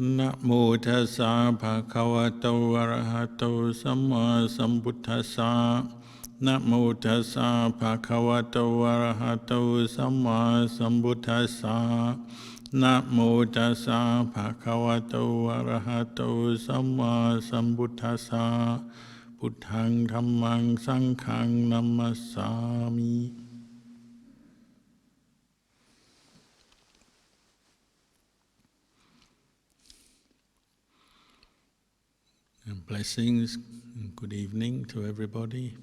นะโมตัสสะภะคะวะโตอะระหะโตสัมมาสัมพุทธัสสะนะโมตัสสะภะคะวะโตอะระหะโตสัมมาสัมพุทธัสสะนะโมตัสสะภะคะวะโตอะระหะโตสัมมาสัมพุทธัสสะพุทธังธัมมังสังฆังนัมมัสสามิ And blessings and good evening to everybody.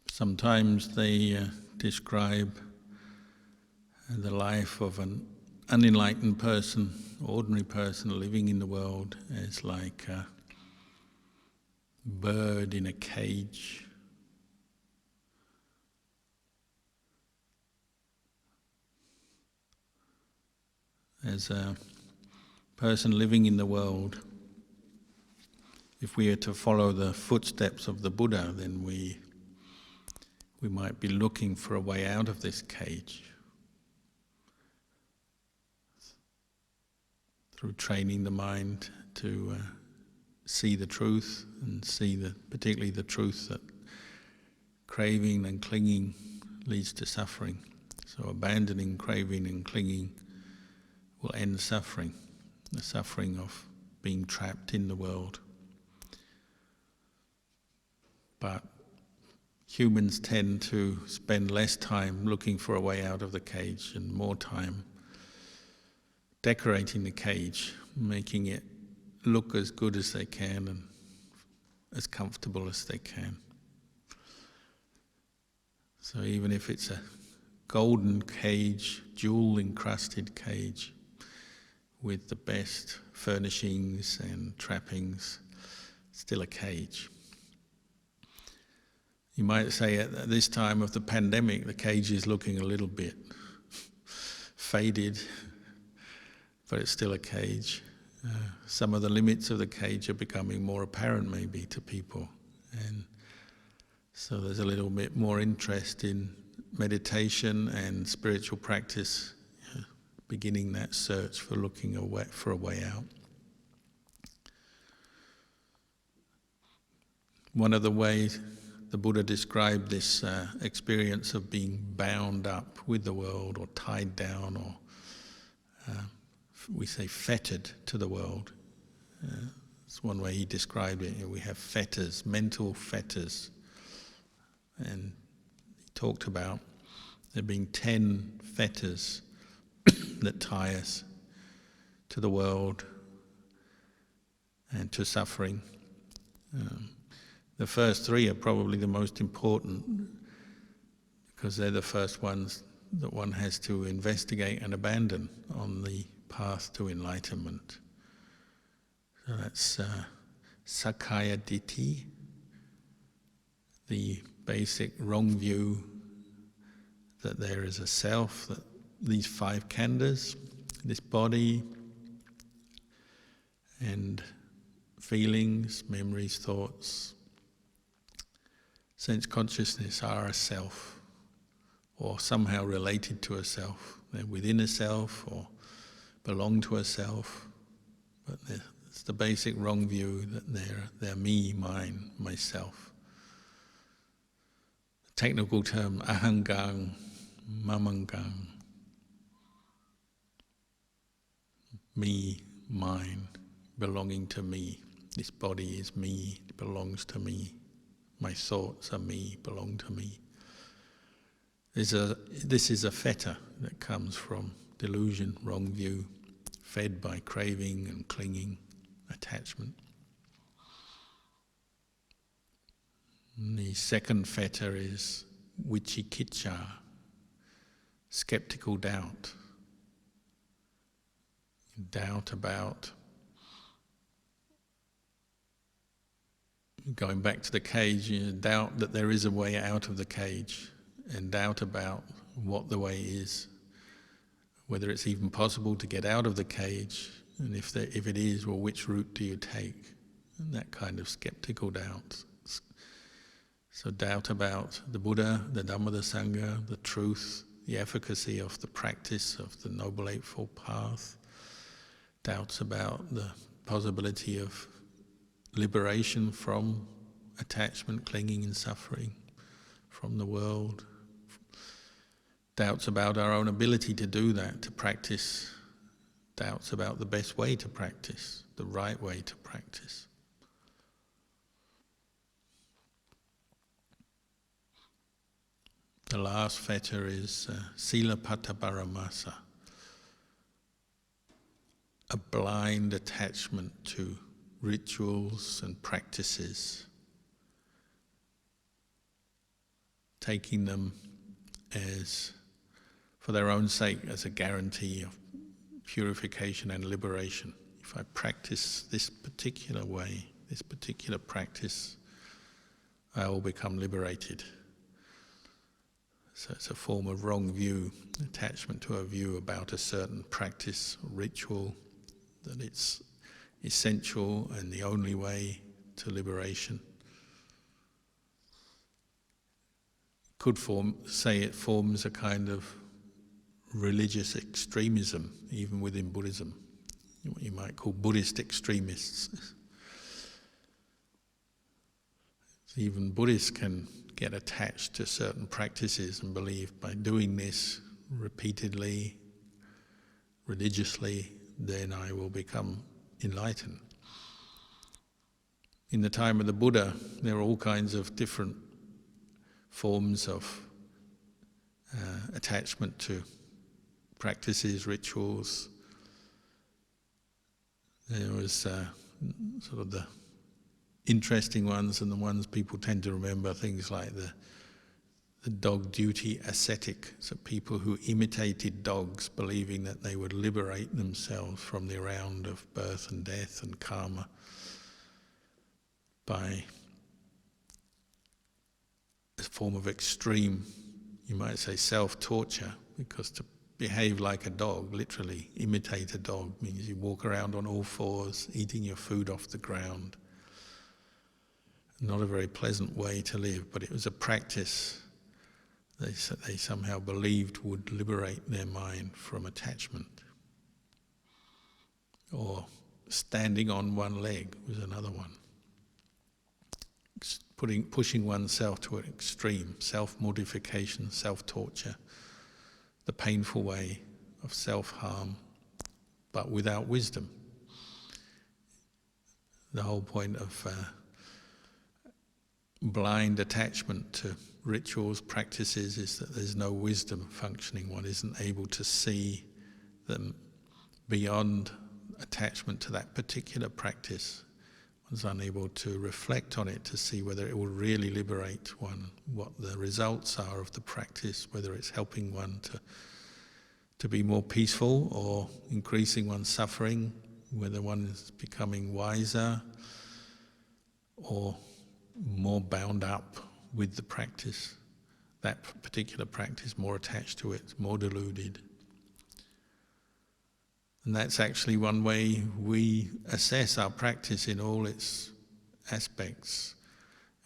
Sometimes they describe the life of an unenlightened person, ordinary person living in the world, as like a bird in a cage. As a person living in the world, if we are to follow the footsteps of the Buddha, then we might be looking for a way out of this cage through training the mind to see the truth and see particularly the truth that craving and clinging leads to suffering. So abandoning craving and clinging will end suffering, the suffering of being trapped in the world. But humans tend to spend less time looking for a way out of the cage and more time decorating the cage, making it look as good as they can and as comfortable as they can. So even if it's a golden cage, jewel-encrusted cage with the best furnishings and trappings, still a cage. You might say at this time of the pandemic, the cage is looking a little bit faded, but it's still a cage. Some of the limits of the cage are becoming more apparent maybe to people. And so there's a little bit more interest in meditation and spiritual practice, beginning that search for looking for a way out. One of the ways the Buddha described this experience of being bound up with the world or tied down or we say fettered to the world. It's one way he described it. We have fetters, mental fetters. And he talked about there being 10 fetters that tie us to the world and to suffering. The first 3 are probably the most important because they're the first ones that one has to investigate and abandon on the path to enlightenment. So that's Sakkaya Ditthi, the basic wrong view that there is a self, that these 5 khandhas, this body and feelings, memories, thoughts, sense consciousness are a self, or somehow related to a self. They're within a self or belong to a self, but it's the basic wrong view that they're me, mine, myself. The technical term ahangang, mamangang, me, mine, belonging to me. This body is me, it belongs to me. My thoughts are me, belong to me. This is a fetter that comes from delusion, wrong view, fed by craving and clinging, attachment. And the second fetter is vicikiccha, skeptical doubt. Doubt about, going back to the cage, doubt that there is a way out of the cage, and doubt about what the way is, whether it's even possible to get out of the cage, And if it is, well, which route do you take? And that kind of skeptical doubt. So doubt about the Buddha, the Dhamma, the Sangha, the truth, the efficacy of the practice of the Noble Eightfold Path. Doubts about the possibility of liberation from attachment, clinging and suffering, from the world. Doubts about our own ability to do that, to practice. Doubts about the best way to practice, the right way to practice. The last fetter is sila pata paramasa, a blind attachment to rituals and practices, taking them as, for their own sake, as a guarantee of purification and liberation. If I practice this particular way, this particular practice, I will become liberated. So it's a form of wrong view, attachment to a view about a certain practice or ritual, that it's essential and the only way to liberation. Could it forms a kind of religious extremism, even within Buddhism, what you might call Buddhist extremists. Even Buddhists can get attached to certain practices and believe by doing this repeatedly, religiously, then I will become enlightened. In the time of the Buddha, there were all kinds of different forms of attachment to practices, rituals. There was sort of the interesting ones and the ones people tend to remember, things like the dog duty ascetic, so people who imitated dogs, believing that they would liberate themselves from the round of birth and death and karma by a form of extreme, you might say, self-torture, because to behave like a dog, literally imitate a dog, means you walk around on all fours, eating your food off the ground. Not a very pleasant way to live, but it was a practice they somehow believed would liberate their mind from attachment. Or standing on one leg was another one. Pushing oneself to an extreme, self-mortification, self-torture, the painful way of self-harm, but without wisdom. The whole point of blind attachment to rituals, practices, is that there's no wisdom functioning. One isn't able to see them beyond attachment to that particular practice. One's unable to reflect on it to see whether it will really liberate one, what the results are of the practice, whether it's helping one to be more peaceful or increasing one's suffering, whether one is becoming wiser or more bound up with the practice, that particular practice, more attached to it, more deluded. And that's actually one way we assess our practice in all its aspects.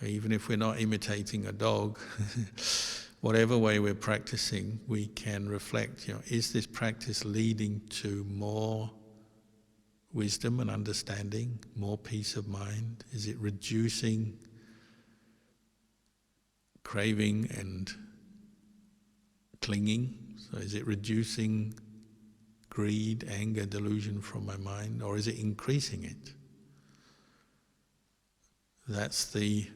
Even if we're not imitating a dog, whatever way we're practicing, we can reflect, is this practice leading to more wisdom and understanding, more peace of mind? Is it reducing craving and clinging? So is it reducing greed, anger, delusion from my mind, or is it increasing it? That's we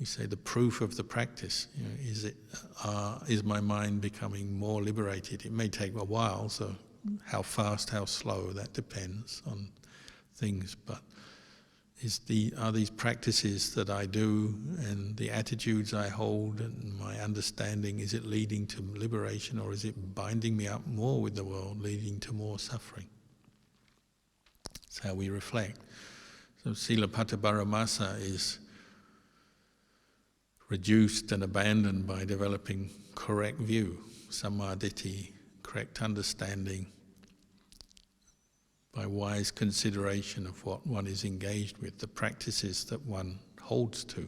say the proof of the practice. Is my mind becoming more liberated? It may take a while, so how fast, how slow, that depends on things, but are these practices that I do and the attitudes I hold and my understanding, is it leading to liberation, or is it binding me up more with the world, leading to more suffering? That's how we reflect. So Sila Pata Paramasa is reduced and abandoned by developing correct view, Sammaditthi, correct understanding, by wise consideration of what one is engaged with, the practices that one holds to.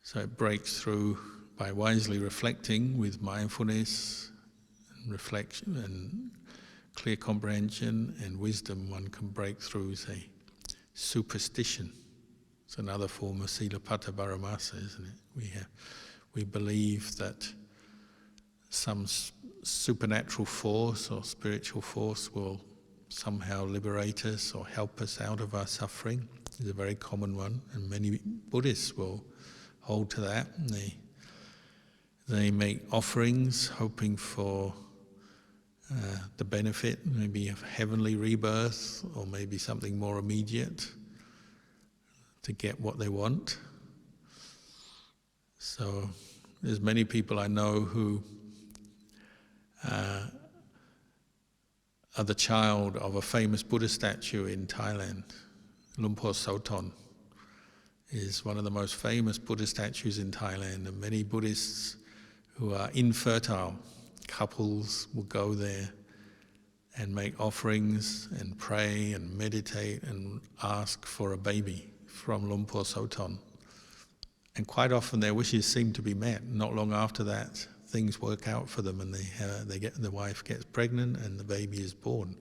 So it breaks through by wisely reflecting with mindfulness and reflection and clear comprehension and wisdom. One can break through, say, superstition. It's another form of Silappata Paramasa, isn't it? We believe that some supernatural force or spiritual force will somehow liberate us or help us out of our suffering. It's a very common one, and many Buddhists will hold to that. And they make offerings hoping for the benefit, maybe of heavenly rebirth or maybe something more immediate to get what they want. So there's many people I know who are the child of a famous Buddha statue in Thailand. Lumpur Soton is one of the most famous Buddha statues in Thailand, and many Buddhists who are infertile couples will go there and make offerings and pray and meditate and ask for a baby from Lumpur Soton. And quite often their wishes seem to be met. Not long after that, things work out for them, and the wife gets pregnant and the baby is born.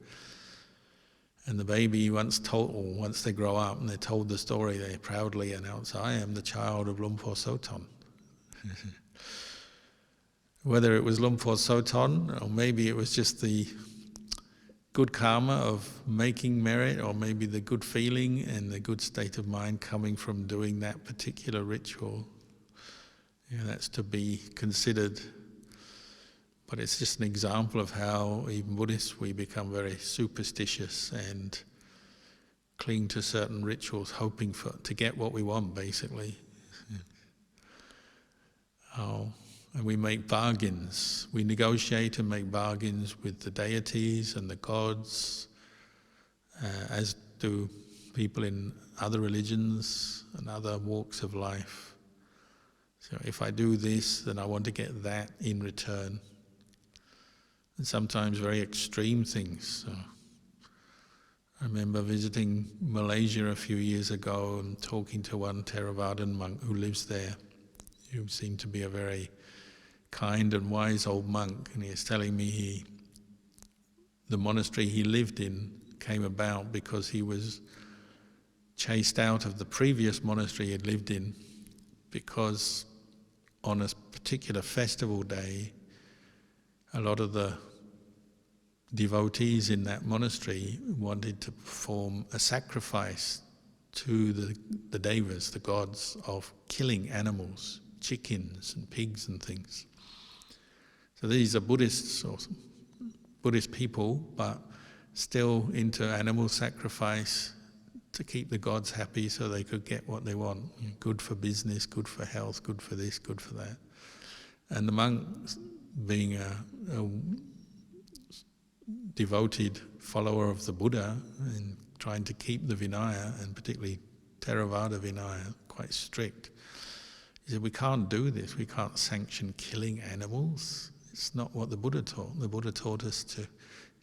And the baby, once they grow up and they're told the story, they proudly announce, "I am the child of Lumpur Soton." Whether it was Lumpur Soton, or maybe it was just the good karma of making merit, or maybe the good feeling and the good state of mind coming from doing that particular ritual, that's to be considered. But it's just an example of how even Buddhists, we become very superstitious and cling to certain rituals, hoping to get what we want, basically. And we make bargains. We negotiate and make bargains with the deities and the gods, as do people in other religions and other walks of life. So if I do this, then I want to get that in return. And sometimes very extreme things. So I remember visiting Malaysia a few years ago and talking to one Theravadan monk who lives there, who seemed to be a very kind and wise old monk, and he was telling me the monastery he lived in came about because he was chased out of the previous monastery he had lived in, because on a particular festival day a lot of the devotees in that monastery wanted to perform a sacrifice to the devas, the gods, of killing animals, chickens and pigs and things. So these are Buddhists or Buddhist people, but still into animal sacrifice to keep the gods happy so they could get what they want. Good for business, good for health, good for this, good for that. And the monk, being a devoted follower of the Buddha and trying to keep the Vinaya, and particularly Theravada Vinaya, quite strict, he said, we can't do this, we can't sanction killing animals. It's not what the Buddha taught. The Buddha taught us to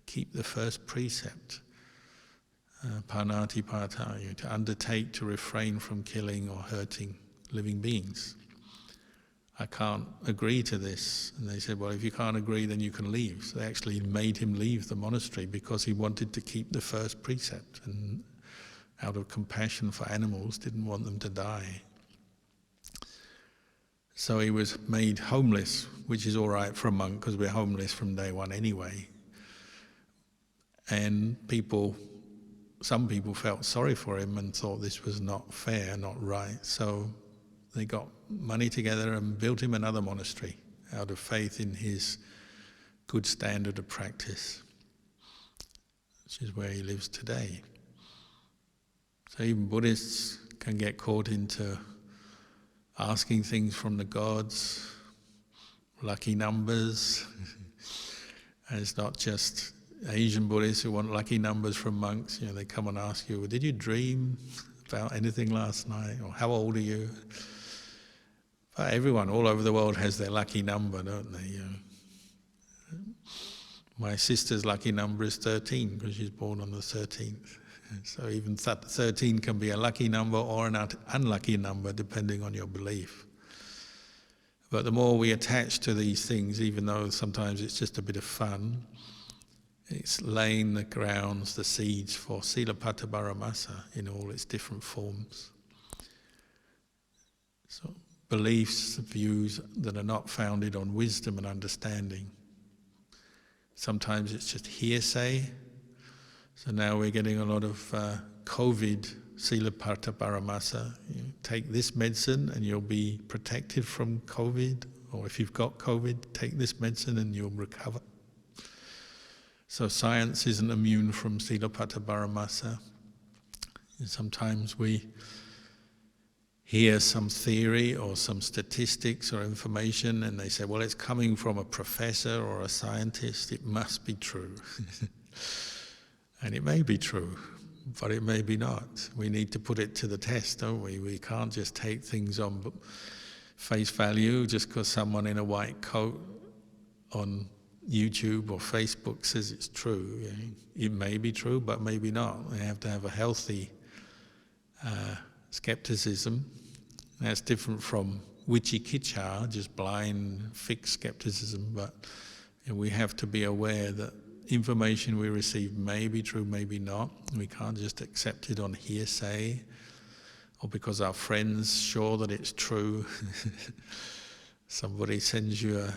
keep the first precept, panati patayu, to undertake to refrain from killing or hurting living beings. I can't agree to this. And they said, well, if you can't agree, then you can leave. So they actually made him leave the monastery because he wanted to keep the first precept, and out of compassion for animals, didn't want them to die. So he was made homeless, which is all right for a monk because we're homeless from day one anyway. And some people felt sorry for him and thought this was not fair, not right. So they got money together and built him another monastery out of faith in his good standard of practice, which is where he lives today. So even Buddhists can get caught into asking things from the gods, lucky numbers. And it's not just Asian Buddhists who want lucky numbers from monks. They come and ask you, did you dream about anything last night? Or how old are you? But everyone all over the world has their lucky number, don't they? My sister's lucky number is 13 because she's born on the 13th. So even 13 can be a lucky number or an unlucky number depending on your belief. But the more we attach to these things, even though sometimes it's just a bit of fun, it's laying the grounds, the seeds for Silapata Paramasa in all its different forms. So beliefs, views that are not founded on wisdom and understanding. Sometimes it's just hearsay. So now we're getting a lot of COVID, Silapata Paramasa. You take this medicine and you'll be protected from COVID. Or if you've got COVID, take this medicine and you'll recover. So science isn't immune from Silapata Paramasa. And sometimes we hear some theory or some statistics or information and they say, well, it's coming from a professor or a scientist, it must be true. And it may be true, but it may be not. We need to put it to the test, don't we? We can't just take things on face value just because someone in a white coat on YouTube or Facebook says it's true. It may be true, but maybe not. We have to have a healthy skepticism. That's different from witchy-kitcha, just blind, fixed skepticism, but we have to be aware that information we receive may be true, maybe not. We can't just accept it on hearsay or because our friends sure that it's true. Somebody sends you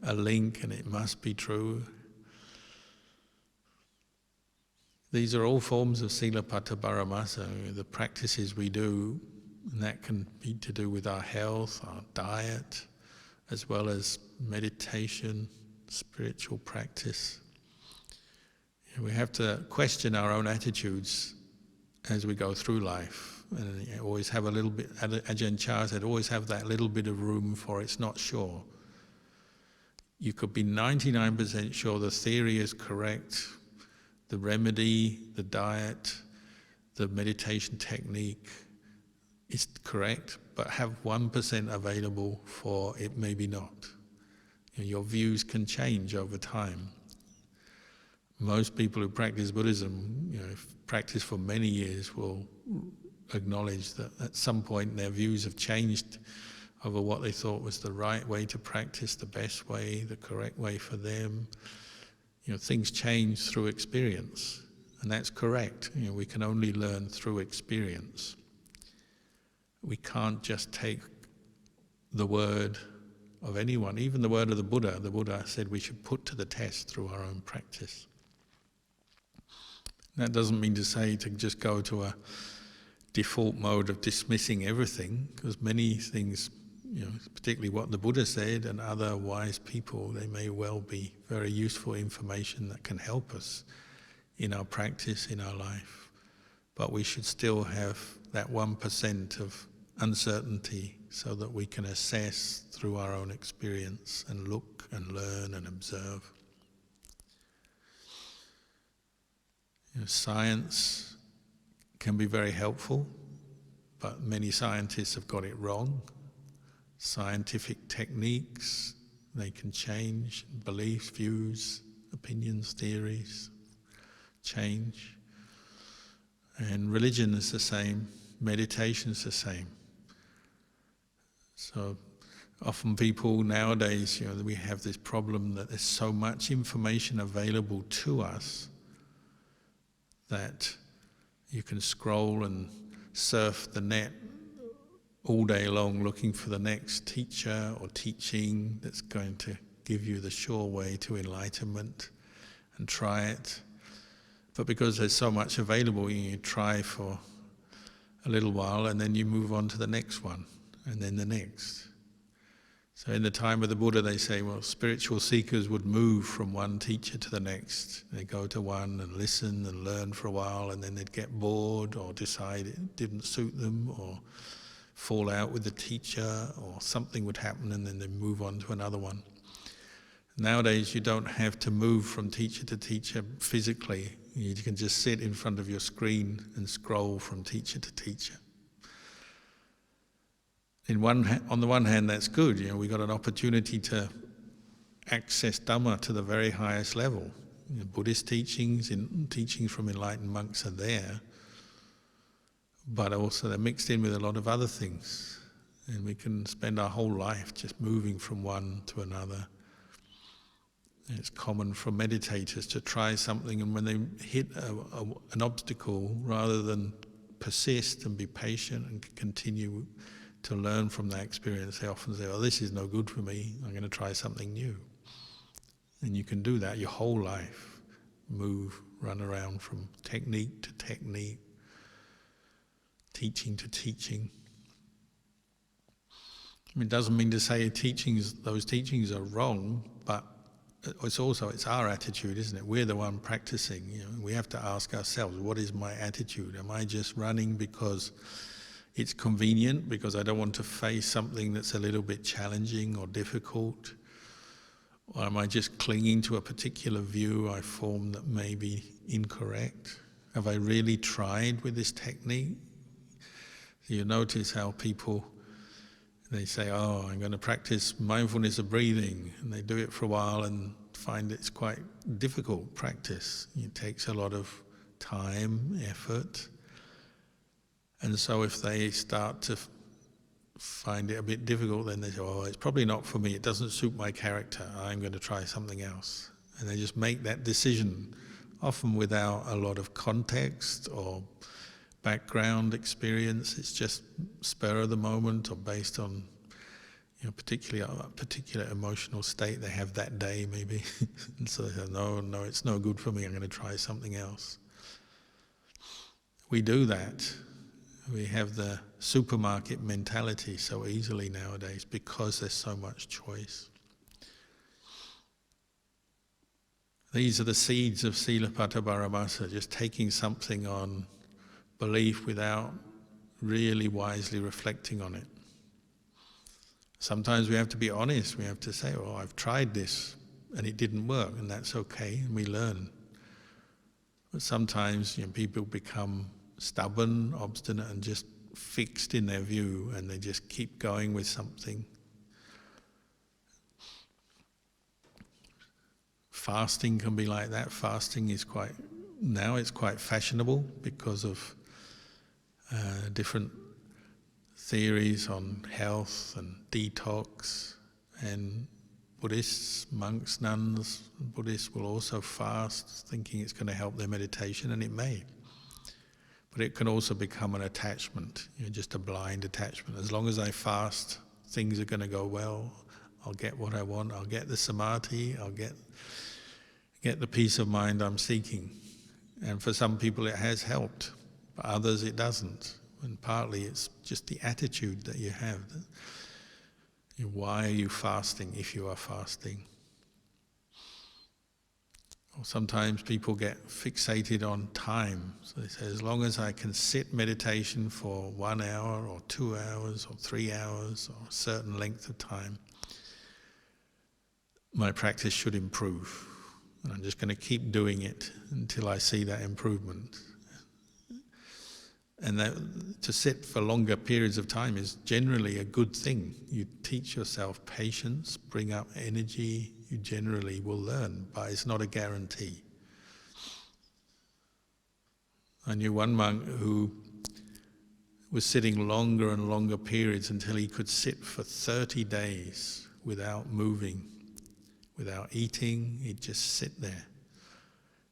a link and it must be true. These are all forms of Silapata Paramasa, the practices we do, and that can be to do with our health, our diet, as well as meditation, spiritual practice. We have to question our own attitudes as we go through life. And always have a little bit, Ajahn Chah said, always have that little bit of room for it's not sure. You could be 99% sure the theory is correct, the remedy, the diet, the meditation technique is correct, but have 1% available for it maybe not. Your views can change over time. Most people who practice Buddhism, practice for many years, will acknowledge that at some point their views have changed over what they thought was the right way to practice, the best way, the correct way for them. Things change through experience, and that's correct. We can only learn through experience. We can't just take the word of anyone, even the word of the Buddha. The Buddha said we should put to the test through our own practice. That doesn't mean to say to just go to a default mode of dismissing everything, because many things, particularly what the Buddha said and other wise people, they may well be very useful information that can help us in our practice, in our life. But we should still have that 1% of uncertainty so that we can assess through our own experience and look and learn and observe. Science can be very helpful, but many scientists have got it wrong. Scientific techniques, they can change. Beliefs, views, opinions, theories change. And religion is the same, meditation is the same. So often people nowadays, we have this problem that there's so much information available to us that you can scroll and surf the net all day long looking for the next teacher or teaching that's going to give you the sure way to enlightenment, and try it. But because there's so much available, you try for a little while and then you move on to the next one and then the next. So in the time of the Buddha, they say, spiritual seekers would move from one teacher to the next. They go to one and listen and learn for a while, and then they'd get bored or decide it didn't suit them, or fall out with the teacher, or something would happen and then they'd move on to another one. Nowadays, you don't have to move from teacher to teacher physically. You can just sit in front of your screen and scroll from teacher to teacher. On the one hand, that's good. We got an opportunity to access Dhamma to the very highest level. Buddhist teachings, teachings from enlightened monks are there, but also they're mixed in with a lot of other things. And we can spend our whole life just moving from one to another. And it's common for meditators to try something, and when they hit an obstacle, rather than persist and be patient and continue to learn from that experience, they often say, oh, this is no good for me, I'm going to try something new. And you can do that your whole life. Move, run around from technique to technique, teaching to teaching. I mean, it doesn't mean to say those teachings are wrong, but it's our attitude, isn't it? We're the one practicing. We have to ask ourselves, what is my attitude? Am I just running because it's convenient, because I don't want to face something that's a little bit challenging or difficult? Or am I just clinging to a particular view I formed that may be incorrect? Have I really tried with this technique? You notice how people, they say, oh, I'm going to practice mindfulness of breathing, and they do it for a while and find it's quite difficult practice. It takes a lot of time, effort. And so if they start to find it a bit difficult, then they say, oh, it's probably not for me, it doesn't suit my character, I'm going to try something else. And they just make that decision, often without a lot of context or background experience. It's just spur of the moment, or based on particularly a particular emotional state they have that day, maybe. And so they say, no, it's no good for me, I'm going to try something else. We do that. We have the supermarket mentality so easily nowadays because there's so much choice. These are the seeds of Silapata Paramasa, just taking something on belief without really wisely reflecting on it. Sometimes we have to be honest, we have to say, oh, I've tried this and it didn't work, and that's okay, and we learn. But sometimes people become stubborn, obstinate, and just fixed in their view, and they just keep going with something. Fasting can be like that. Fasting is quite fashionable because of different theories on health and detox, and Buddhists, monks, nuns, Buddhists will also fast, thinking it's going to help their meditation, and it may. But it can also become an attachment, just a blind attachment. As long as I fast, things are going to go well, I'll get what I want, I'll get the samadhi, I'll get the peace of mind I'm seeking. And for some people it has helped, for others it doesn't. And partly it's just the attitude that you have. Why are you fasting if you are fasting? Or sometimes people get fixated on time. So they say, as long as I can sit meditation for 1 hour or 2 hours or 3 hours or a certain length of time, my practice should improve. And I'm just going to keep doing it until I see that improvement. And that, to sit for longer periods of time is generally a good thing. You teach yourself patience, bring up energy, you generally will learn, but it's not a guarantee. I knew one monk who was sitting longer and longer periods until he could sit for 30 days without moving, without eating. He'd just sit there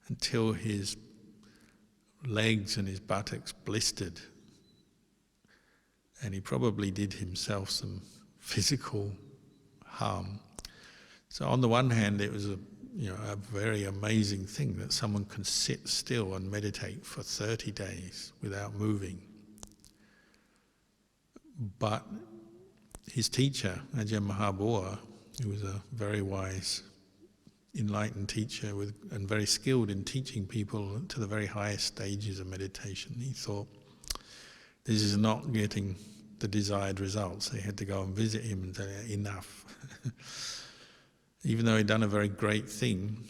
until his legs and his buttocks blistered, and he probably did himself some physical harm. So on the one hand, it was a very amazing thing that someone can sit still and meditate for 30 days without moving. But his teacher, Ajahn Mahabua, who was a very wise, enlightened teacher and very skilled in teaching people to the very highest stages of meditation, he thought, this is not getting the desired results. They had to go and visit him and say, enough. Even though he'd done a very great thing,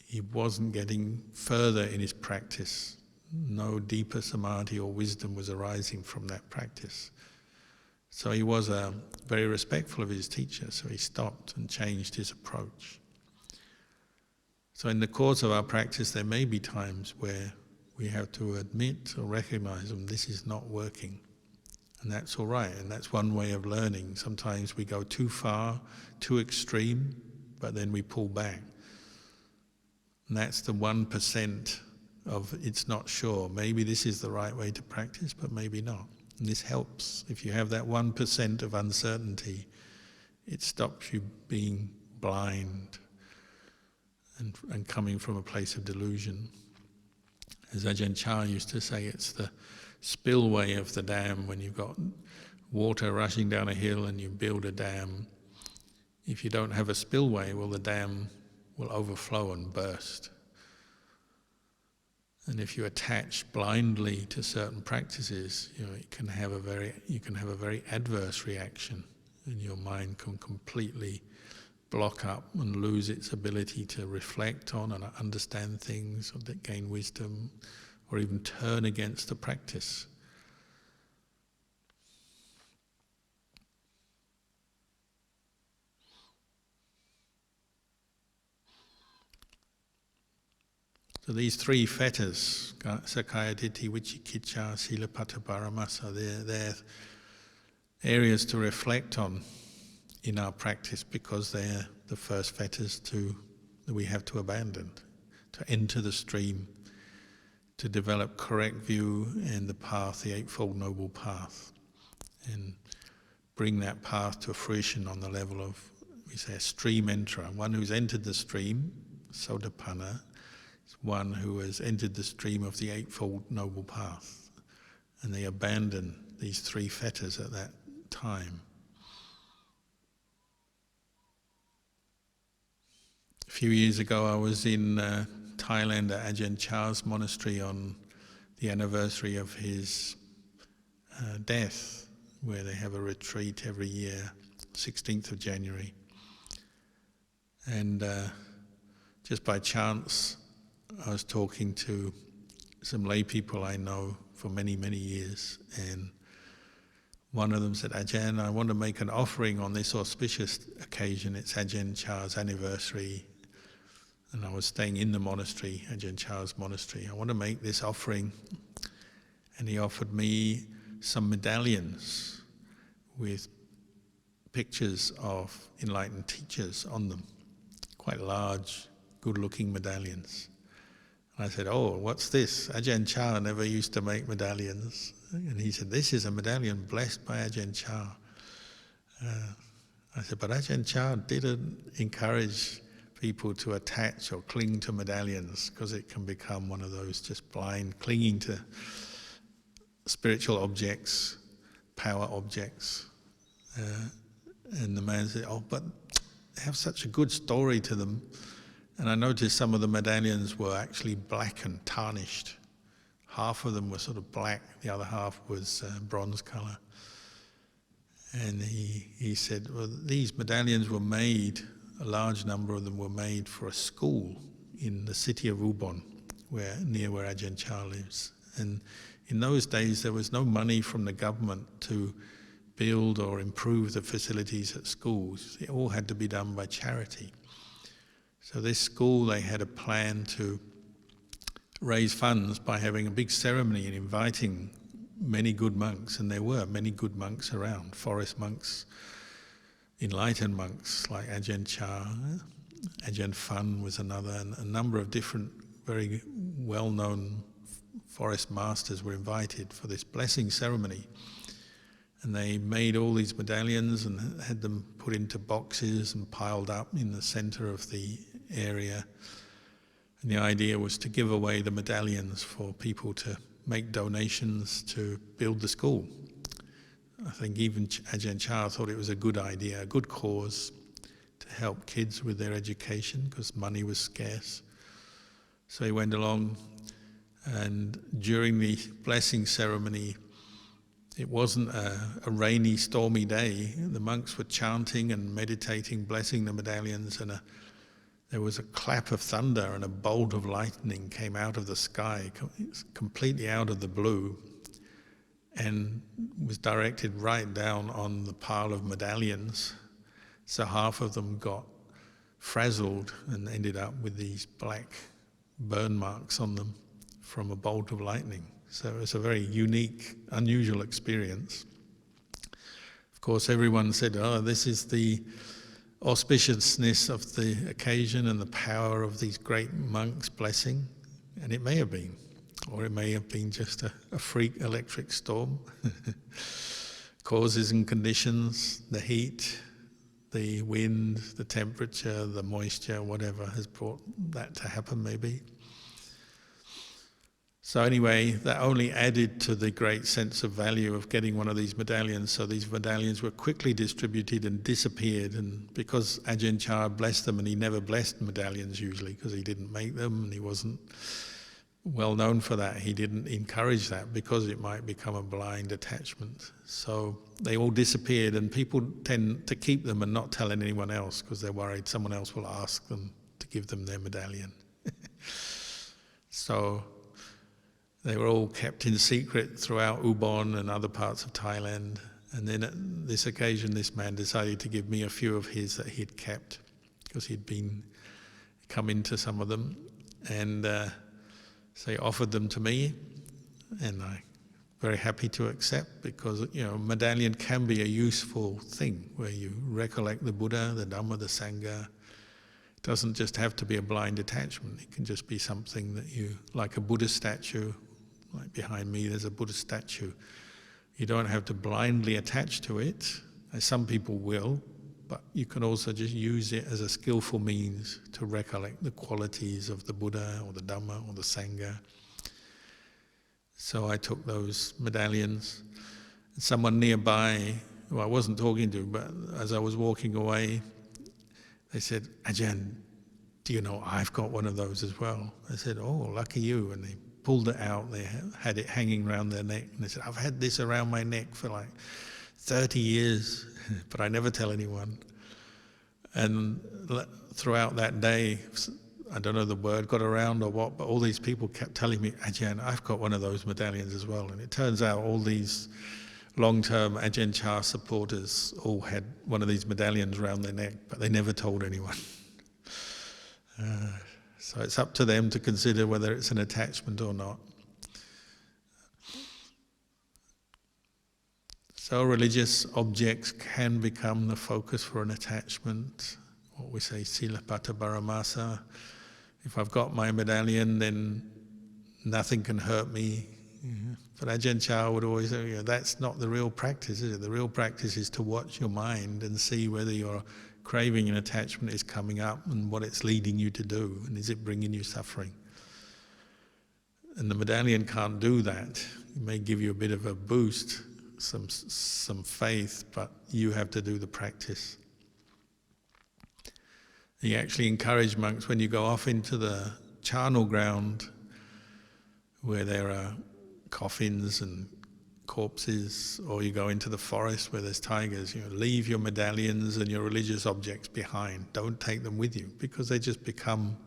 he wasn't getting further in his practice. No deeper samadhi or wisdom was arising from that practice. So he was very respectful of his teacher, so he stopped and changed his approach. So in the course of our practice, there may be times where we have to admit or recognize this is not working. And that's all right, and that's one way of learning. Sometimes we go too far, too extreme, but then we pull back. And that's the 1% of it's not sure. Maybe this is the right way to practice, but maybe not. And this helps. If you have that 1% of uncertainty, it stops you being blind and coming from a place of delusion. As Ajahn Chah used to say, it's the spillway of the dam. When you've got water rushing down a hill and you build a dam, if you don't have a spillway, well, the dam will overflow and burst. And if you attach blindly to certain practices, you can have a very adverse reaction, and your mind can completely block up and lose its ability to reflect on and understand things, or to gain wisdom, or even turn against the practice. So these three fetters, Sakkaya Ditthi, Vicikicca, Silabbata Paramasa, they're areas to reflect on in our practice, because they're the first fetters that we have to abandon, to enter the stream, to develop correct view and the path, the Eightfold Noble Path, and bring that path to fruition on the level of, we say, a stream enterer, one who's entered the stream, Sotapanna, is one who has entered the stream of the Eightfold Noble Path, and they abandon these three fetters at that time. A few years ago I was in Thailand at Ajahn Chah's monastery on the anniversary of his death, where they have a retreat every year, 16th of January. And just by chance I was talking to some lay people I know for many, many years, and one of them said, Ajahn, I want to make an offering on this auspicious occasion. It's Ajahn Chah's anniversary. And I was staying in the monastery, Ajahn Chah's monastery. I want to make this offering. And he offered me some medallions with pictures of enlightened teachers on them. Quite large, good-looking medallions. And I said, oh, what's this? Ajahn Chah never used to make medallions. And he said, this is a medallion blessed by Ajahn Chah. I said, but Ajahn Chah didn't encourage people to attach or cling to medallions, because it can become one of those just blind, clinging to spiritual objects, power objects. And the man said, oh, but they have such a good story to them. And I noticed some of the medallions were actually black and tarnished. Half of them were sort of black, the other half was bronze colour. And he said, well, these medallions were made, a large number of them were made for a school in the city of Ubon, near where Ajahn Chah lives. And in those days there was no money from the government to build or improve the facilities at schools. It all had to be done by charity. So this school, they had a plan to raise funds by having a big ceremony and inviting many good monks, and there were many good monks around, forest monks, enlightened monks like Ajahn Chah, Ajahn Fun was another, and a number of different very well-known forest masters were invited for this blessing ceremony. And they made all these medallions and had them put into boxes and piled up in the center of the area. And the idea was to give away the medallions for people to make donations to build the school. I think even Ajahn Chah thought it was a good idea, a good cause to help kids with their education, because money was scarce. So he went along, and during the blessing ceremony, it wasn't a rainy, stormy day. The monks were chanting and meditating, blessing the medallions, and there was a clap of thunder and a bolt of lightning came out of the sky, completely out of the blue, and was directed right down on the pile of medallions. So half of them got frazzled and ended up with these black burn marks on them from a bolt of lightning. So it was a very unique, unusual experience. Of course, everyone said, oh, this is the auspiciousness of the occasion and the power of these great monks' blessing. And it may have been, or it may have been just a freak electric storm. Causes and conditions, the heat, the wind, the temperature, the moisture, whatever has brought that to happen maybe. So anyway, that only added to the great sense of value of getting one of these medallions. So these medallions were quickly distributed and disappeared. And because Ajahn Chah blessed them, and he never blessed medallions usually because he didn't make them and he wasn't well known for that, he didn't encourage that because it might become a blind attachment. So they all disappeared, and people tend to keep them and not tell anyone else because they're worried someone else will ask them to give them their medallion. So they were all kept in secret throughout Ubon and other parts of Thailand. And then at this occasion, this man decided to give me a few of his that he'd kept because he'd come into some of them. And so he offered them to me, and I'm very happy to accept because, medallion can be a useful thing where you recollect the Buddha, the Dhamma, the Sangha. It doesn't just have to be a blind attachment. It can just be something that you, like a Buddha statue, like behind me there's a Buddha statue. You don't have to blindly attach to it, as some people will, but you can also just use it as a skillful means to recollect the qualities of the Buddha or the Dhamma or the Sangha. So I took those medallions. Someone nearby, who I wasn't talking to, but as I was walking away, they said, Ajahn, do you know I've got one of those as well? I said, oh, lucky you. And they pulled it out, they had it hanging around their neck, and they said, I've had this around my neck for like 30 years, but I never tell anyone. And throughout that day, I don't know the word got around or what, but all these people kept telling me, Ajahn, I've got one of those medallions as well. And it turns out all these long-term Ajahn Chah supporters all had one of these medallions around their neck, but they never told anyone. So it's up to them to consider whether it's an attachment or not. So religious objects can become the focus for an attachment. What we say, silapata paramasa. If I've got my medallion, then nothing can hurt me. But Ajahn Chah would always say, that's not the real practice, is it? The real practice is to watch your mind and see whether your craving and attachment is coming up and what it's leading you to do, and is it bringing you suffering? And the medallion can't do that. It may give you a bit of a boost, some faith, but you have to do the practice. You actually encourage monks when you go off into the charnel ground where there are coffins and corpses, or you go into the forest where there's tigers, leave your medallions and your religious objects behind. Don't take them with you because they just become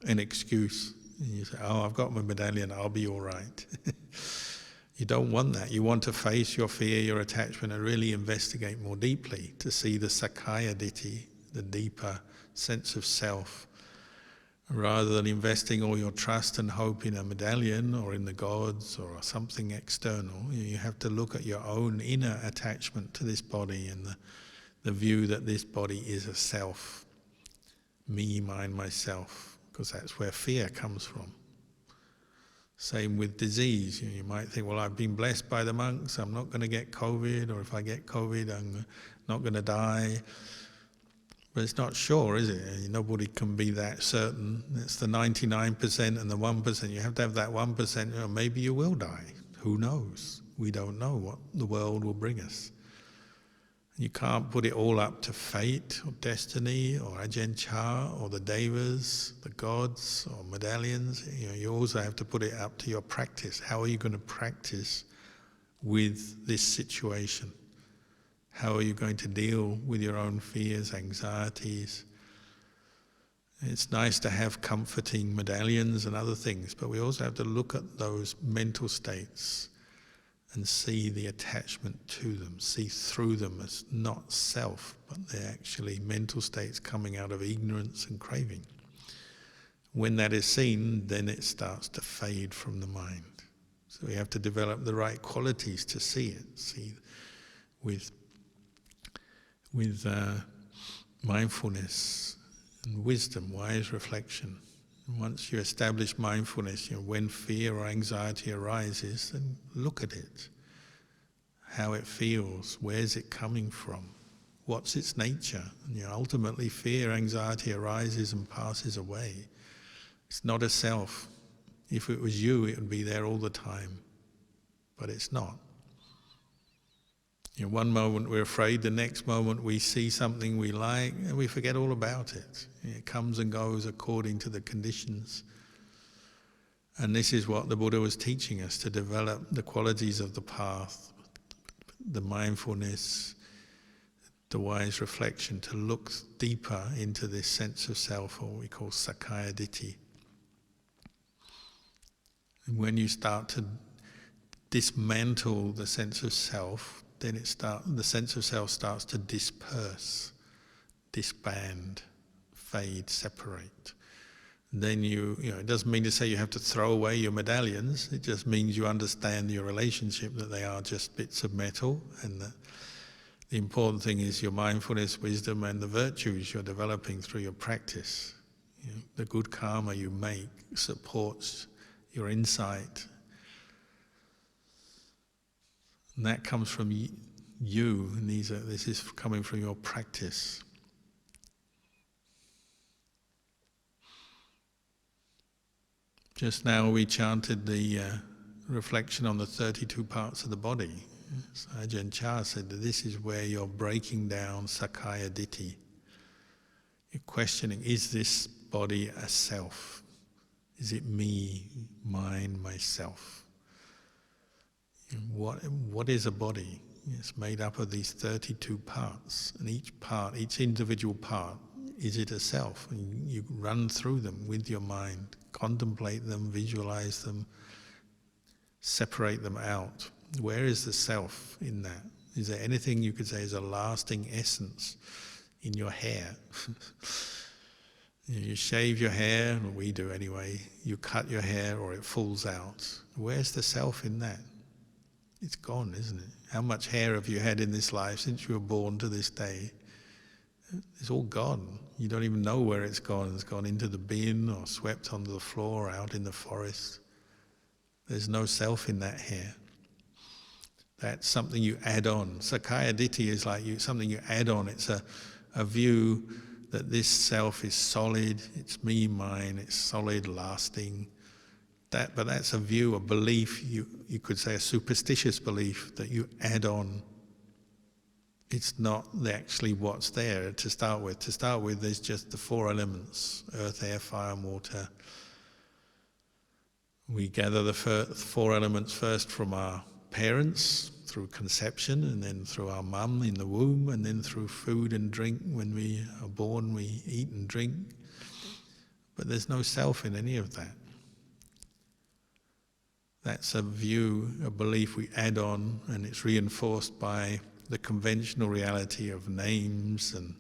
an excuse. And you say, oh, I've got my medallion, I'll be all right. You don't want that. You want to face your fear, your attachment, and really investigate more deeply to see the Sakkaya Ditthi, the deeper sense of self, rather than investing all your trust and hope in a medallion or in the gods or something external. You have to look at your own inner attachment to this body and the view that this body is a self, me, mine, myself, because that's where fear comes from. Same with disease. You might think, well, I've been blessed by the monks, I'm not going to get COVID, or if I get COVID, I'm not going to die. But it's not sure, is it? Nobody can be that certain. It's the 99% and the 1%. You have to have that 1%. Maybe you will die. Who knows? We don't know what the world will bring us. You can't put it all up to fate or destiny or Ajahn Chah or the devas, the gods or medallions. You also have to put it up to your practice. How are you going to practice with this situation? How are you going to deal with your own fears, anxieties? It's nice to have comforting medallions and other things, but we also have to look at those mental states and see the attachment to them, see through them as not self, but they're actually mental states coming out of ignorance and craving. When that is seen, then it starts to fade from the mind. So we have to develop the right qualities to see it, see with mindfulness and wisdom, wise reflection. And once you establish mindfulness, when fear or anxiety arises, then look at it, how it feels, where's it coming from, what's its nature. And, ultimately fear, anxiety arises and passes away. It's not a self. If it was you, it would be there all the time, but it's not. One moment we're afraid, the next moment we see something we like, and we forget all about it. It comes and goes according to the conditions. And this is what the Buddha was teaching us, to develop the qualities of the path, the mindfulness, the wise reflection, to look deeper into this sense of self, or what we call Sakkaya Ditthi. And when you start to dismantle the sense of self, then the sense of self starts to disperse, disband, fade, separate. And then it doesn't mean to say you have to throw away your medallions. It just means you understand your relationship, that they are just bits of metal, and that the important thing is your mindfulness, wisdom, and the virtues you're developing through your practice. The good karma you make supports your insight. And that comes from you, and this is coming from your practice. Just now we chanted the reflection on the 32 parts of the body. So Ajahn Chah said that this is where you're breaking down Sakkaya Ditthi. You're questioning, is this body a self? Is it me, mine, myself? What is a body? It's made up of these 32 parts, and each individual part, is it a self? And you run through them with your mind, contemplate them, visualize them, separate them out. Where is the self in that? Is there anything you could say is a lasting essence in your hair? You shave your hair, or we do anyway, you cut your hair or it falls out. Where's the self in that? It's gone, isn't it? How much hair have you had in this life since you were born to this day? It's all gone. You don't even know where it's gone. It's gone into the bin or swept onto the floor or out in the forest. There's no self in that hair. That's something you add on. Sakkaya Ditthi is like something you add on. It's a view that this self is solid, it's me, mine, it's solid, lasting. But that's a view, a belief, you could say a superstitious belief that you add on. It's not actually what's there to start with. To start with, there's just the 4 elements, earth, air, fire, and water. We gather the 4 elements first from our parents, through conception, and then through our mum in the womb, and then through food and drink. When we are born, we eat and drink. But there's no self in any of that. That's a view, a belief we add on, and it's reinforced by the conventional reality of names and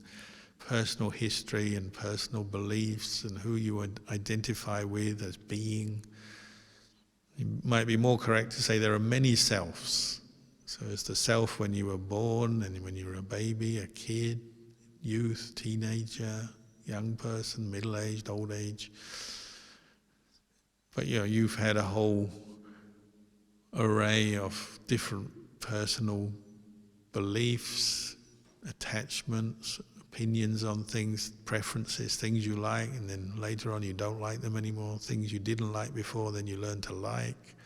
personal history and personal beliefs and who you identify with as being. It might be more correct to say there are many selves. So there's the self when you were born, and when you were a baby, a kid, youth, teenager, young person, middle-aged, old age. But you've had a whole array of different personal beliefs, attachments, opinions on things, preferences, things you like, and then later on you don't like them anymore, things you didn't like before, then you learn to like.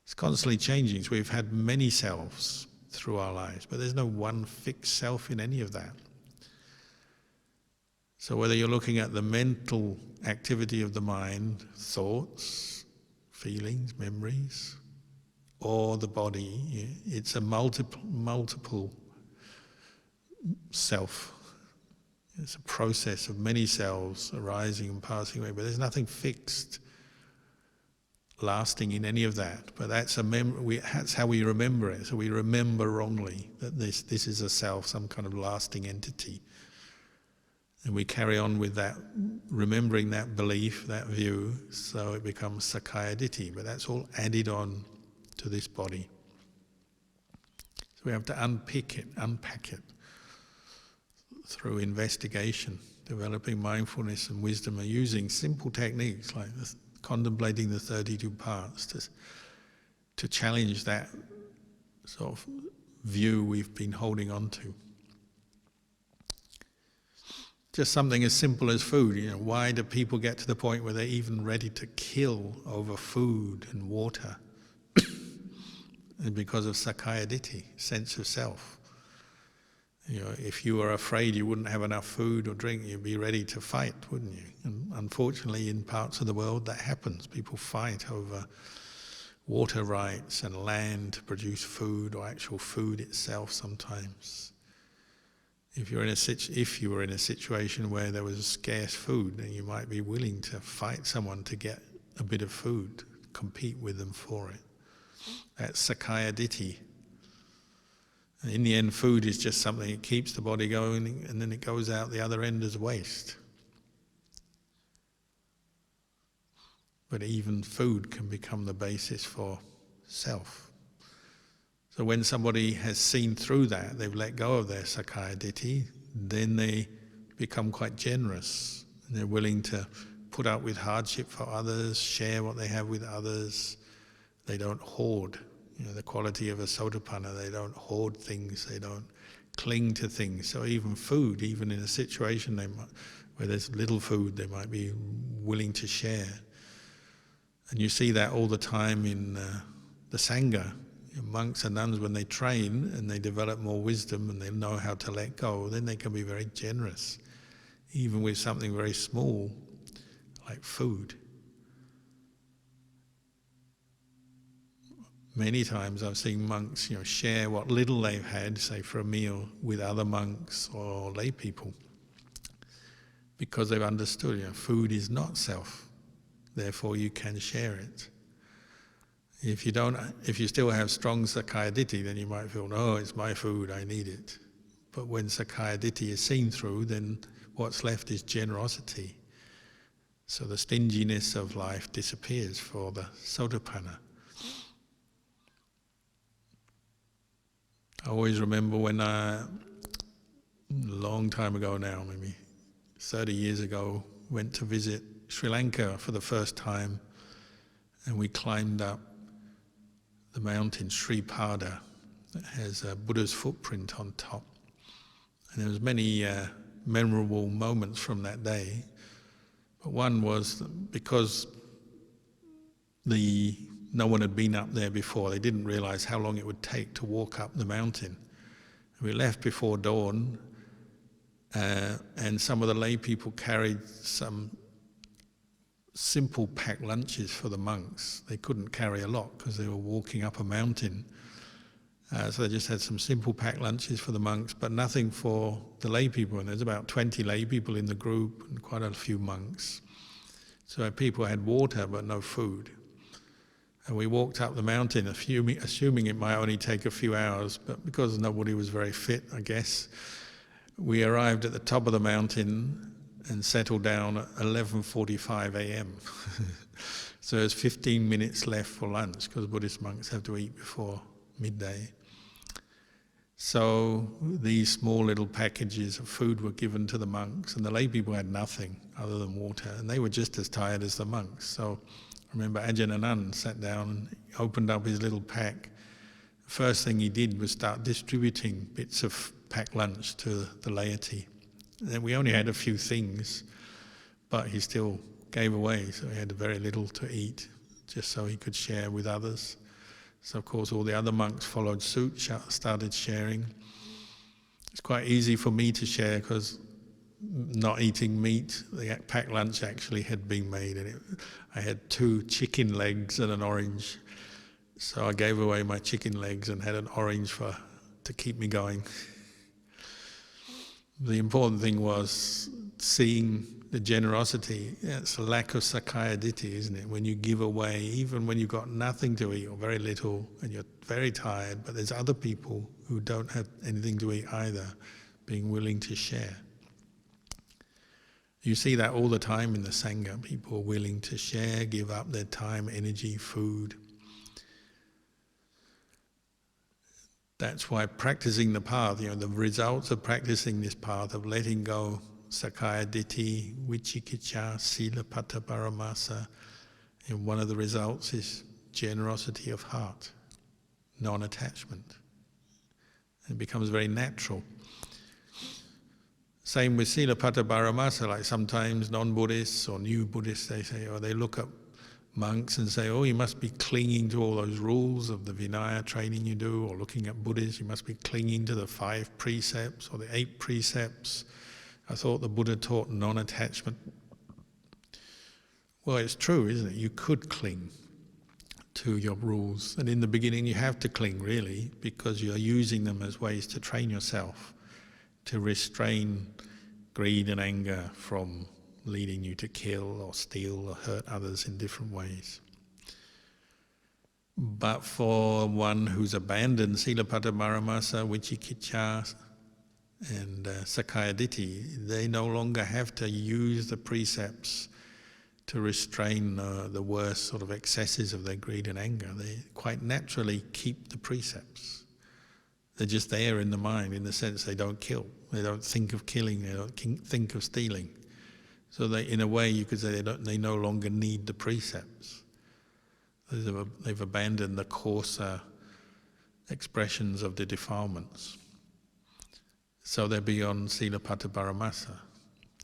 It's constantly changing. So we've had many selves through our lives, but there's no one fixed self in any of that. So whether you're looking at the mental activity of the mind, thoughts, feelings, memories, or the body, it's a multiple self. It's a process of many selves arising and passing away, but there's nothing fixed lasting in any of that, but that's that's how we remember it. So we remember wrongly that this is a self, some kind of lasting entity. And we carry on with that, remembering that belief, that view, so it becomes Sakkaya Ditthi, but that's all added on to this body. So we have to unpack it through investigation, developing mindfulness and wisdom, and using simple techniques like this, contemplating the 32 parts to challenge that sort of view we've been holding on to. Just something as simple as food. Why do people get to the point where they're even ready to kill over food and water? And because of Sakkaya Ditthi, sense of self. If you were afraid you wouldn't have enough food or drink, you'd be ready to fight, wouldn't you? And unfortunately, in parts of the world, that happens. People fight over water rights and land to produce food, or actual food itself sometimes. If you were in a situation where there was scarce food, then you might be willing to fight someone to get a bit of food, compete with them for it. That's Sakkaya Ditthi. And in the end, food is just something that keeps the body going, and then it goes out the other end as waste. But even food can become the basis for self. So when somebody has seen through that, they've let go of their Sakkaya Ditthi, then they become quite generous. And they're willing to put up with hardship for others, share what they have with others. They don't hoard. The quality of a Sotapanna, they don't hoard things, they don't cling to things. So even food, even in a situation where there's little food, they might be willing to share. And you see that all the time in the Sangha. Monks and nuns, when they train and they develop more wisdom and they know how to let go, then they can be very generous, even with something very small, like food. Many times I've seen monks, share what little they've had, say for a meal, with other monks or lay people, because they've understood, food is not self, therefore you can share it. If you still have strong Sakkaya Ditthi, then you might feel, no, it's my food, I need it. But when Sakkaya Ditthi is seen through, then what's left is generosity. So the stinginess of life disappears for the Sotapanna. I always remember when a long time ago now, maybe 30 years ago, went to visit Sri Lanka for the first time, and we climbed up the mountain Sri Pada that has a Buddha's footprint on top. And there was many memorable moments from that day. But one was because no one had been up there before, they didn't realize how long it would take to walk up the mountain. We left before dawn, and some of the lay people carried some simple packed lunches for the monks. They couldn't carry a lot because they were walking up a mountain. So they just had some simple packed lunches for the monks, but nothing for the lay people. And there's about 20 lay people in the group and quite a few monks. So people had water but no food. And we walked up the mountain, assuming it might only take a few hours, but because nobody was very fit, I guess, we arrived at the top of the mountain and settled down at 11:45 a.m. So there's 15 minutes left for lunch, because Buddhist monks have to eat before midday. So these small little packages of food were given to the monks, and the lay people had nothing other than water, and they were just as tired as the monks. So I remember Ajahn Kalyano sat down and opened up his little pack. First thing he did was start distributing bits of packed lunch to the laity. And we only had a few things, but he still gave away, so he had very little to eat, just so he could share with others. So of course all the other monks followed suit, started sharing. It's quite easy for me to share because not eating meat, the packed lunch actually had been made, and I had 2 chicken legs and an orange. So I gave away my chicken legs and had an orange to keep me going. The important thing was seeing the generosity, it's a lack of sakkaya ditthi, isn't it? When you give away, even when you've got nothing to eat or very little and you're very tired, but there's other people who don't have anything to eat either, being willing to share. You see that all the time in the Sangha. People are willing to share, give up their time, energy, food. That's why practicing the path, the results of practicing this path of letting go sakkaya ditthi, vicikicca, sila pata paramasa, and one of the results is generosity of heart, non-attachment. It becomes very natural. Same with sila pata paramasa, like sometimes non-Buddhists or new Buddhists, they say, or they look at monks and say, oh, you must be clinging to all those rules of the Vinaya training you do, or looking at Buddhists, you must be clinging to the 5 precepts or the 8 precepts. I thought the Buddha taught non-attachment. Well, it's true, isn't it? You could cling to your rules. And in the beginning you have to cling, really, because you're using them as ways to train yourself, to restrain greed and anger from leading you to kill or steal or hurt others in different ways. But for one who's abandoned sila pata paramasa, vicikicca, and sakkaya ditthi, they no longer have to use the precepts to restrain the worst sort of excesses of their greed and anger. They quite naturally keep the precepts. They're just there in the mind, in the sense they don't kill, they don't think of killing, they don't think of stealing. So they, in a way, you could say they no longer need the precepts. They've abandoned the coarser expressions of the defilements. So they're beyond sila pata paramasa.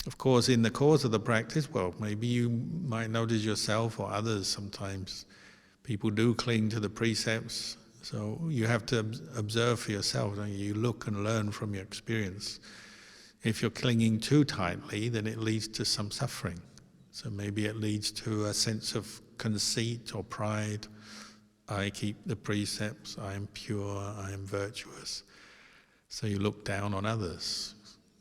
Of course, in the course of the practice, well, maybe you might notice yourself or others sometimes, people do cling to the precepts. So you have to observe for yourself, don't you? You look and learn from your experience. If you're clinging too tightly, then it leads to some suffering. So maybe it leads to a sense of conceit or pride. I keep the precepts, I am pure, I am virtuous. So you look down on others.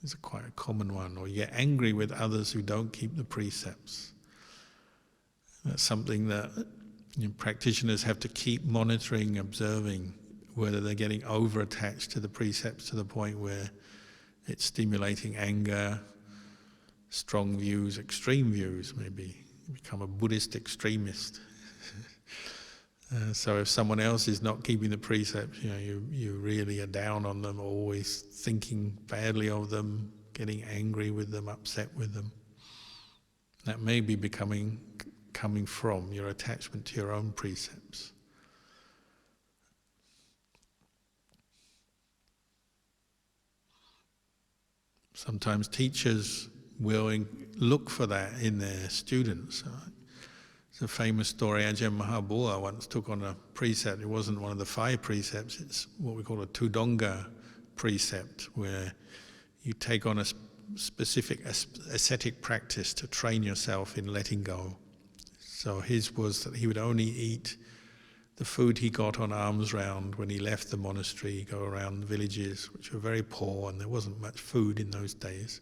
It's quite a common one. Or you get angry with others who don't keep the precepts. That's something that practitioners have to keep monitoring, observing, whether they're getting over-attached to the precepts to the point where it's stimulating anger, strong views, extreme views maybe. You become a Buddhist extremist. So if someone else is not keeping the precepts, you really are down on them, always thinking badly of them, getting angry with them, upset with them. That may be coming from your attachment to your own precepts. Sometimes teachers will look for that in their students. It's a famous story. Ajahn Mahabua once took on a precept. It wasn't one of the 5 precepts. It's what we call a Tudonga precept, where you take on a specific ascetic practice to train yourself in letting go. So his was that he would only eat the food he got on alms round when he left the monastery, go around villages which were very poor and there wasn't much food in those days.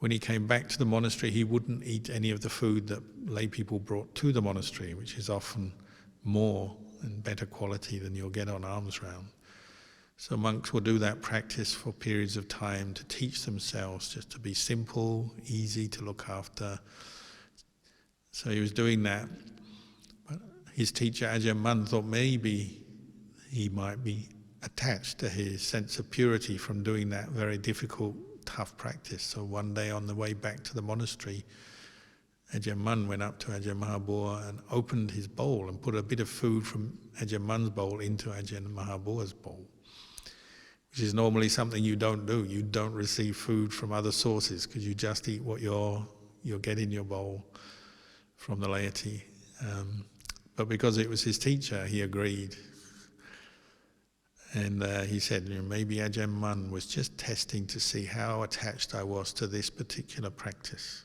When he came back to the monastery, he wouldn't eat any of the food that lay people brought to the monastery, which is often more and better quality than you'll get on alms round. So monks will do that practice for periods of time to teach themselves just to be simple, easy to look after. So he was doing that. But his teacher Ajahn Mun thought maybe he might be attached to his sense of purity from doing that very difficult, tough practice. So one day on the way back to the monastery, Ajahn Mun went up to Ajahn Mahabua and opened his bowl and put a bit of food from Ajahn Mun's bowl into Ajahn Mahabua's bowl, which is normally something you don't do. You don't receive food from other sources because you just eat what you'll get in your bowl from the laity. But because it was his teacher, he agreed. And he said, maybe Ajahn Mun was just testing to see how attached I was to this particular practice.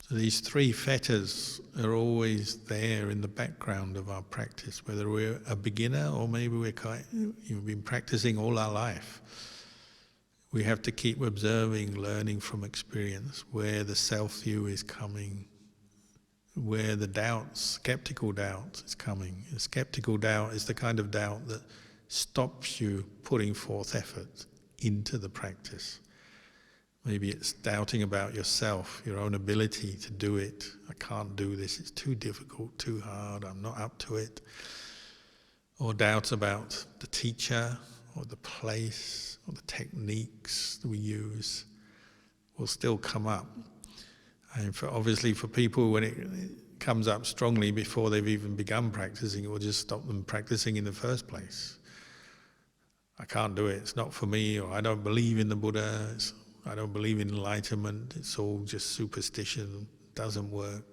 So these three fetters are always there in the background of our practice, whether we're a beginner or maybe we've been practicing all our life. We have to keep observing, learning from experience, where the self-view is coming, where the doubts, skeptical doubt is coming. A skeptical doubt is the kind of doubt that stops you putting forth effort into the practice. Maybe it's doubting about yourself, your own ability to do it. I can't do this, it's too difficult, too hard, I'm not up to it. Or doubts about the teacher, or the place, or the techniques that we use will still come up. And obviously for people, when it comes up strongly before they've even begun practicing, it will just stop them practicing in the first place. I can't do it, it's not for me, or I don't believe in the Buddha, I don't believe in enlightenment, it's all just superstition, doesn't work.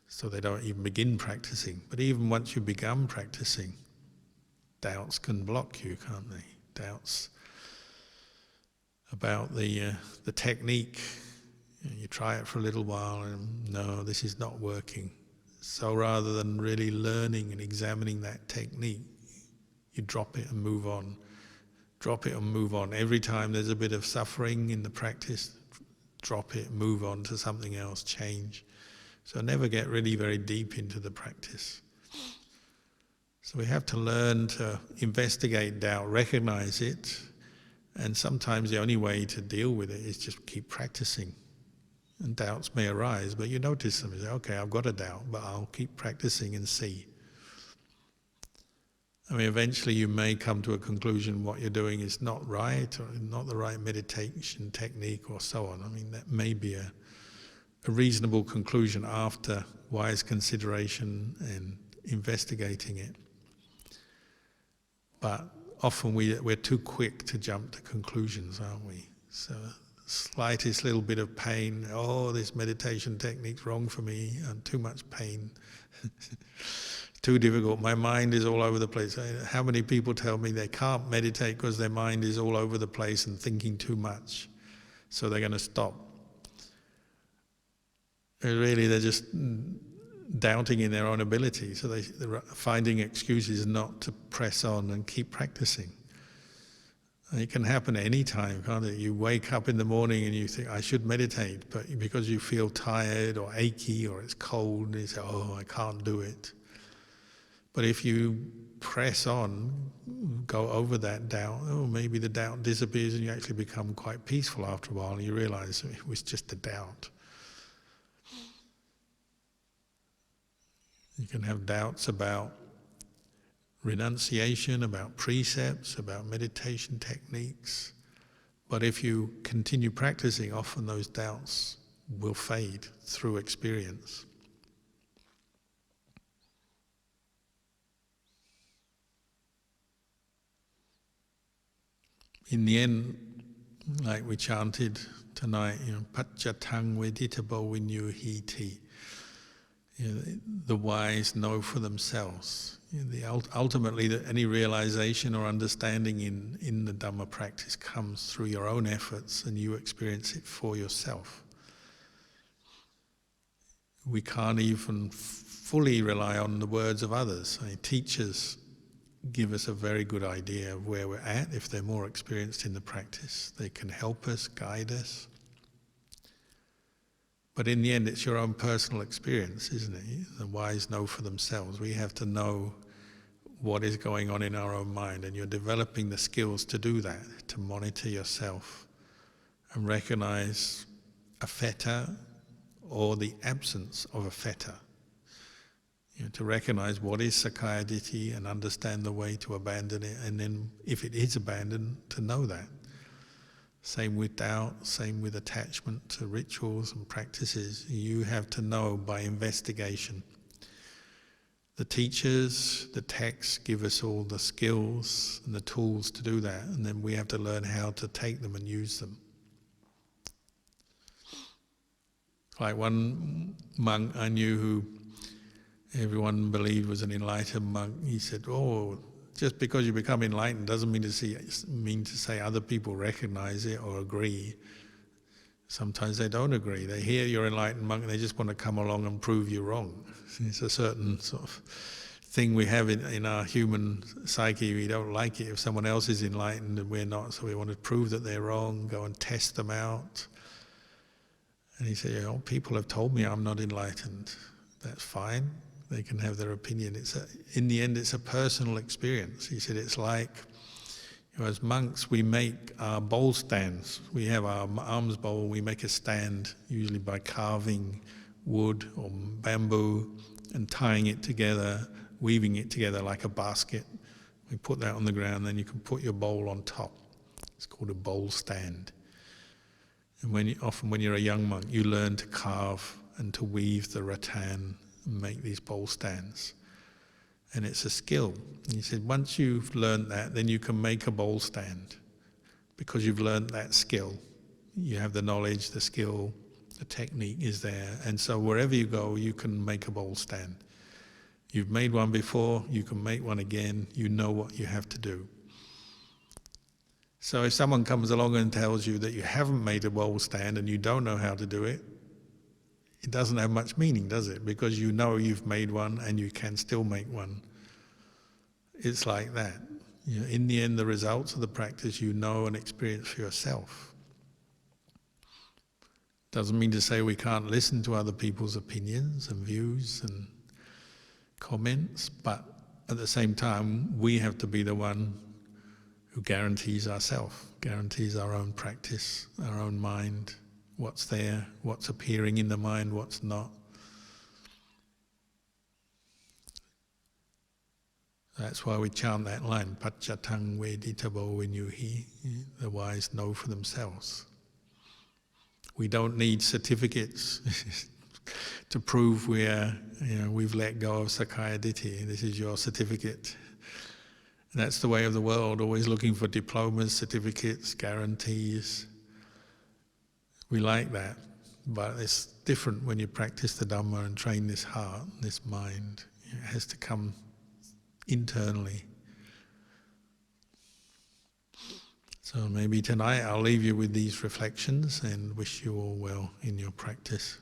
So they don't even begin practicing. But even once you've begun practicing, doubts can block you, can't they? Doubts about the technique. You try it for a little while and no, this is not working. So rather than really learning and examining that technique, you drop it and move on. Drop it and move on. Every time there's a bit of suffering in the practice, drop it, move on to something else, change. So never get really very deep into the practice. So we have to learn to investigate doubt, recognize it, and sometimes the only way to deal with it is just keep practicing. And doubts may arise, but you notice them. You say, okay, I've got a doubt, but I'll keep practicing and see. I mean, eventually you may come to a conclusion what you're doing is not right, or not the right meditation technique, or so on. I mean, that may be a reasonable conclusion after wise consideration and investigating it. But often we're too quick to jump to conclusions, aren't we? So slightest little bit of pain, oh, this meditation technique's wrong for me, and too much pain. Too difficult, my mind is all over the place. How many people tell me they can't meditate because their mind is all over the place and thinking too much, so they're going to stop. Really, they're just doubting in their own ability, so they're finding excuses not to press on and keep practicing. And it can happen at any time, can't it? You wake up in the morning and you think, I should meditate, but because you feel tired or achy or it's cold, and you say, oh, I can't do it. But if you press on, go over that doubt, oh, maybe the doubt disappears and you actually become quite peaceful after a while and you realize it was just a doubt. You can have doubts about renunciation, about precepts, about meditation techniques. But if you continue practicing, often those doubts will fade through experience. In the end, like we chanted tonight, Pachatang veditabo vinyuhiti. The wise know for themselves. Ultimately, any realization or understanding in the Dhamma practice comes through your own efforts and you experience it for yourself. We can't even fully rely on the words of others. Teachers give us a very good idea of where we're at if they're more experienced in the practice. They can help us, guide us. But in the end, it's your own personal experience, isn't it? The wise know for themselves. We have to know what is going on in our own mind, and you're developing the skills to do that, to monitor yourself and recognize a fetter or the absence of a fetter. To recognize what is Sakkaya Ditthi and understand the way to abandon it, and then if it is abandoned, to know that. Same with doubt, same with attachment to rituals and practices. You have to know by investigation. The teachers, the texts give us all the skills and the tools to do that, and then we have to learn how to take them and use them. Like one monk I knew who everyone believed was an enlightened monk. He said, oh, just because you become enlightened doesn't mean to say other people recognize it or agree. Sometimes they don't agree. They hear you're enlightened monk and they just want to come along and prove you wrong. It's a certain sort of thing we have in our human psyche. We don't like it if someone else is enlightened and we're not, so we want to prove that they're wrong, go and test them out. And he said, you know, people have told me I'm not enlightened. That's fine. They can have their opinion. In the end, it's a personal experience. He said it's like, you know, as monks, we make our bowl stands. We have our alms bowl, we make a stand, usually by carving wood or bamboo and tying it together, weaving it together like a basket. We put that on the ground, then you can put your bowl on top. It's called a bowl stand. And often when you're a young monk, you learn to carve and to weave the rattan and make these bowl stands. And it's a skill. And he said, once you've learned that, then you can make a bowl stand. Because you've learned that skill. You have the knowledge, the skill, the technique is there. And so wherever you go, you can make a bowl stand. You've made one before, you can make one again, you know what you have to do. So if someone comes along and tells you that you haven't made a bowl stand and you don't know how to do it, it doesn't have much meaning, does it? Because you know you've made one and you can still make one. It's like that. You know, in the end, the results of the practice you know and experience for yourself. Doesn't mean to say we can't listen to other people's opinions and views and comments, but at the same time, we have to be the one who guarantees ourselves, guarantees our own practice, our own mind, what's there, what's appearing in the mind, what's not. That's why we chant that line, Pachatang veditabo vinyuhi, the wise know for themselves. We don't need certificates to prove we've let go of Sakkaya Ditthi. This is your certificate. And that's the way of the world, always looking for diplomas, certificates, guarantees. We like that, but it's different when you practice the Dhamma and train this heart, this mind. It has to come internally. So maybe tonight I'll leave you with these reflections and wish you all well in your practice.